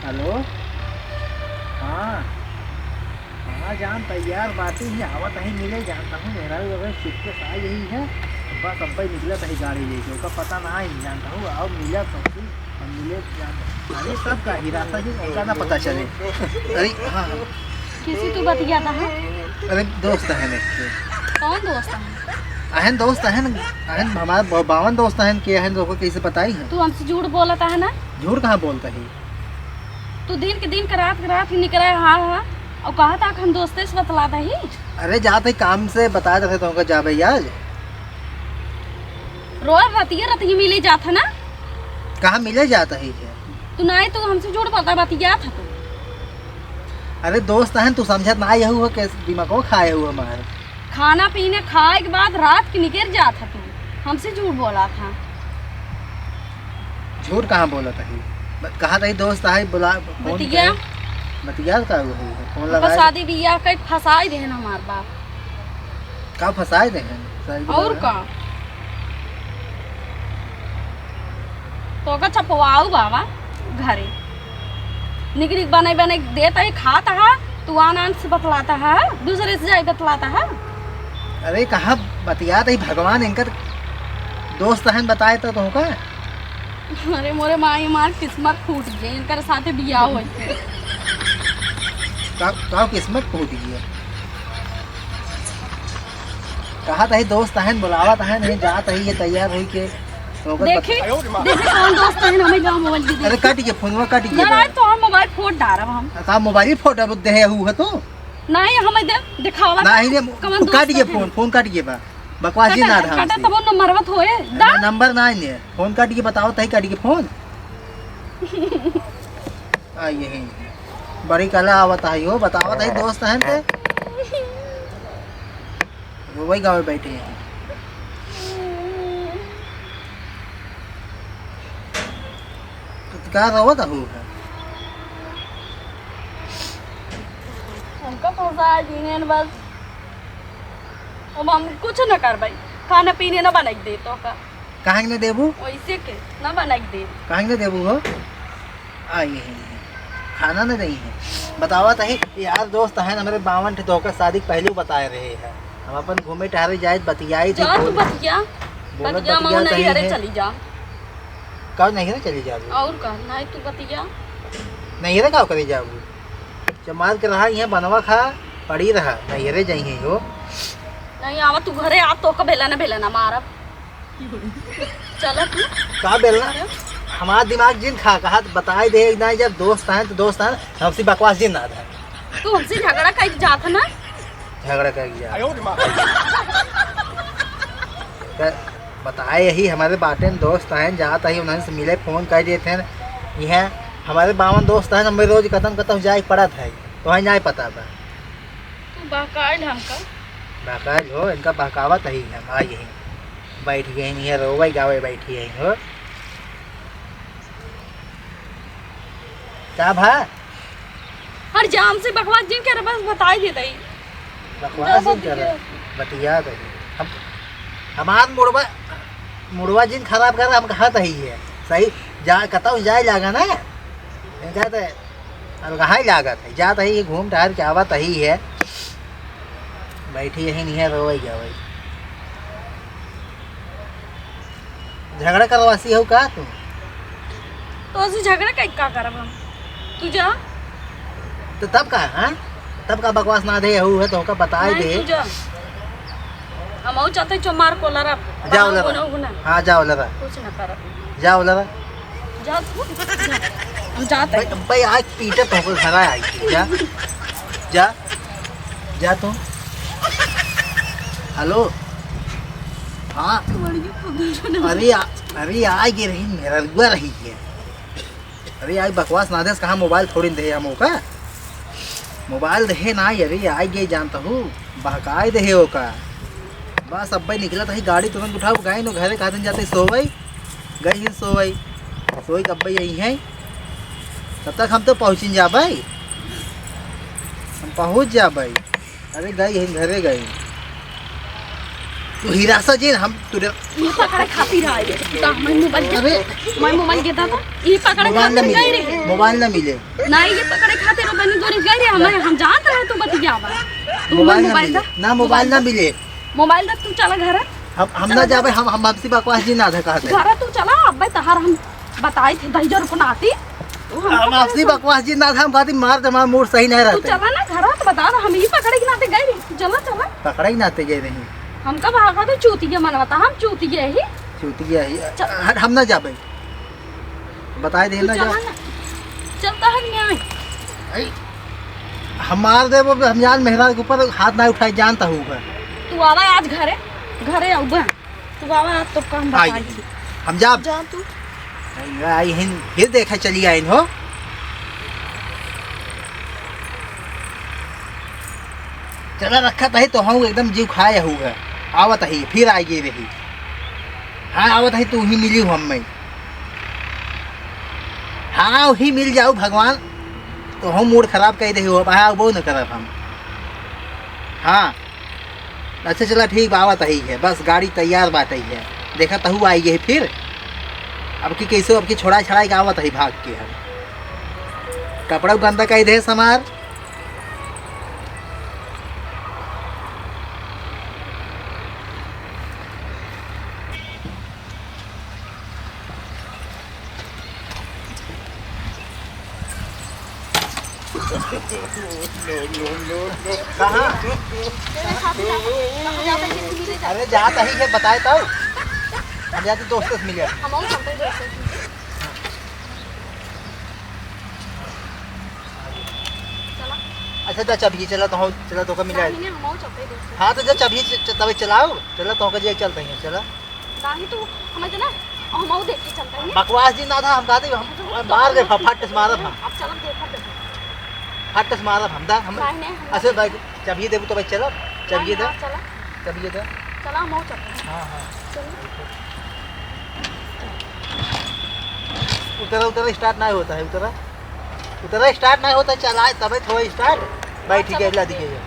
Hello. हाँ हाँ जान तैयार बातें ही आवत नहीं मिले जानता हूँ मेरा भी अगर सूटकेस आ यही है बस अब भाई निकला ही गाड़ी लेके उसका पता ना ही जानता हूँ अब मिला सबसे और मिले जानता अरे सब का ही रास्ता जी उनका ना पता चले। अरे हाँ हाँ किसी तू बतिया था है? अरे दोस्त है इसके कौन दोस्त है? अहन दोस्त अहन अहन हमारा 52 दोस्त अहन के अहन दोस्त को कैसे बताई है। तू हमसे झूठ बोलता है ना? झूठ कहाँ बोलता है। तू दिन के दिन करात ही निकला हाँ हाँ और कहा था कि हम दोस्ते से बतलाता ही। अरे जाते काम से बताया था तुमको जा भैया रोज रतिया मिले जाता ना। कहाँ मिले जाता ही है। तू नहीं तू हमसे झूठ बोलता बतिया था तू। अरे दोस्त है तू समझत ना यहू हो कैसे दिमाग को खाए हुआ हमारे खाना पीने खाए के बाद रात के निकल जाता तू हमसे झूठ बोला था। झूठ कहाँ बोला था ही कहा था दोस्त है बुला बतिया बतिया का वो है फोन लगा शादी बियाह का फंसाई दे हमार बाप का फंसाए दे हैं और का तो का छपवाऊ बाबा घरे निकली बने बने देता है खाता है तू आनंद से बतलाता है दूसरे से जाए बतलाता है। अरे कहा बतिया ही भगवान इनका दोस्त है बताए तो का अरे मोरे माई मार किस्मत फूट गई इनकर साथे बियाह हो का किस्मत फूट गई कहा था दोस्त है बुलावा था नहीं जाता ही ये तैयार हुई के देखे कौन दोस्त है हमें गांव मोबाइल दे अरे काट के फोन काट के ना तो हम मोबाइल फोन डारब हम का मोबाइल फोटो दे है हुआ तो नहीं हमें दे दिखावा नहीं रे काट के फोन काट के बा बकवास जी ना था काटा तब नंबरवत होए दा नंबर ना ने फोन काट के बताओ तही काट के फोन आ यही बड़ी कला आवत है हो बतावत है दोस्त हैं ते वही गाँव में बैठे हैं तो क्या रोवत है हमका फंसा दिए बस अब हम कुछ न कर भाई खाना पीने न बनाई दे तो का कहाँ ने देबू वैसे के न बनाई दे कहाँ ने देबू हो आ यही खाना न नहीं है बतावा तही यार दोस्त है हमारे 52 धोखा शादी पहले बताए रहे हैं हम अपन घूमे टहरे जाए बतियाई थी जा तू बतिया बतिया मां नहीं अरे चली जा कब नहीं ना चली जाओ और का नहीं तू बतिया नहीं रे का करे जाओ जमात के रहा यहाँ बनवा खा पड़ी रहा नहीं रे जाइए हो नहीं आवा तू घरे आ तो का बेला ना मारब चल तू का बेलना हमारा दिमाग जिन खा कहा बताए दे ना जब दोस्त हैं तो दोस्त हैं हमसे बकवास जिन ना था तू हमसे झगड़ा कर जाता ना झगड़ा कर गया बताए यही हमारे बाटे दोस्त हैं जाता ही उन्होंने से मिले फोन कर दिए थे यह हमारे 52 दोस्त हैं हमें रोज कदम जाए पड़ा था तो वहीं जाए पता था तू बाकाय ढंग का बाकाज हो इनका बहकावत ही है माँ यही बैठ गए नहीं है रोवे गावे बैठी है हो क्या भा हर जाम से बकवास जिन के बस बताई देता ही बकवास जिन कर बतिया तो हम हमार मुड़वा जिन खराब कर हम कहा ही है सही जा कतौ जाए लागा ना कहते अब कहा लागत है जाता ही घूम टहर के आवत ही है बैठी यही नहीं है रोई क्या भाई झगड़ा करवासी हो का तुम तो ऐसे झगड़ा का करब हम तू जा तो तब का हाँ तब का बकवास ना दे है तो का बताए दे तू जा हम आउ चाहते चमार को लरा जाओ लरा हाँ जाओ लरा कुछ ना करब जाओ लरा जा तू हम जाते भाई आज पीटे तो घर आई जा जा जा तुम हेलो हाँ अरे अरे आ गे रही मेरा रुआ रही है अरे आज बकवास ना दे कहाँ मोबाइल थोड़ी दे हम का मोबाइल दे ना अरे आ गे जानता हूँ बहकाए दे हो का बस अब भाई निकला था गाड़ी तुरंत उठाओ गए नो घरे कहा दिन जाते सोवई गई सोवई सोई कब भाई यही है तब तक हम तो पहुँच जा भाई हम पहुँच जा भाई अरे गई घरे गई तू हीरा सा जी हम तुरे ये पकड़े खातिर आए रे तो मैं मोबाइल अबे मैं मोबाइल देता था ये पकड़े मोबाइल ना खातिर गए मिले रे मोबाइल ना मिले नहीं ये पकड़े खातिर बनी दूरी गए रे हम जानते रहे तू बतियावा तू मोबाइल ना मोबाइल मिले दा ना मोबाइल ना मिले मोबाइल दा तू चला घर हम ना जाबे हम आपसी बकवास जी ना था कहते घर तू चला अब तहार हम बताए थे दही रुपना आती हम आपसी बकवास जी ना था हम कहते मार हमारा मूड सही नहीं तू रहते चला ना घर तो बता हम ये पकड़े के नाते गए रे तू चला चला पकड़ा ही नाते गए नहीं हम कब भागा तो चूतिया मनवाता हम चूतिया ही चूतिया ही हम ना जाबे बताए दे तू ना चला जा ना चलता है न्याय हम मार दे वो हम जान मेहरा के ऊपर हाथ ना उठाए जानता हूँ तू आवा आज घरे घरे आऊबा तू आवा आज तो काम बताई थी हम जाब जा तू आई हिन फिर देखा चली आई हो चला रखा था तो हम एकदम जीव खाया हुआ आवत ही फिर आई गई रही हाँ आवत ही तू ही मिली हूँ हम में हाँ वही मिल जाओ भगवान तो हम मूड खराब कर दे हो आया वो न करब हम हाँ अच्छा चला ठीक आवत ही है बस गाड़ी तैयार बात ही है देखा तहु आई है फिर अब की कैसे अब की छोड़ा छड़ाई का आवत ही भाग के हम कपड़ा गंदा कही दे समार कहाँ अरे जाता ही है बताए तो हम जाते दोस्त से मिले अच्छा जा चबिए चला तो का मिला हाँ तो जा चबिए तब चलाओ चला तो का जे चलते हैं चला बकवास जी ना था हम कहते हम मार गए फटस मारब हम फटस मारब हम दा हम अच्छा भाई चबिए देबू तो भाई चला चबिए दे चबिए दे हाँ हाँ उतरा स्टार्ट नहीं होता है उतरा स्टार्ट नहीं होता चला तब थोड़ा स्टार्ट भाई ठीक है ला दीजिए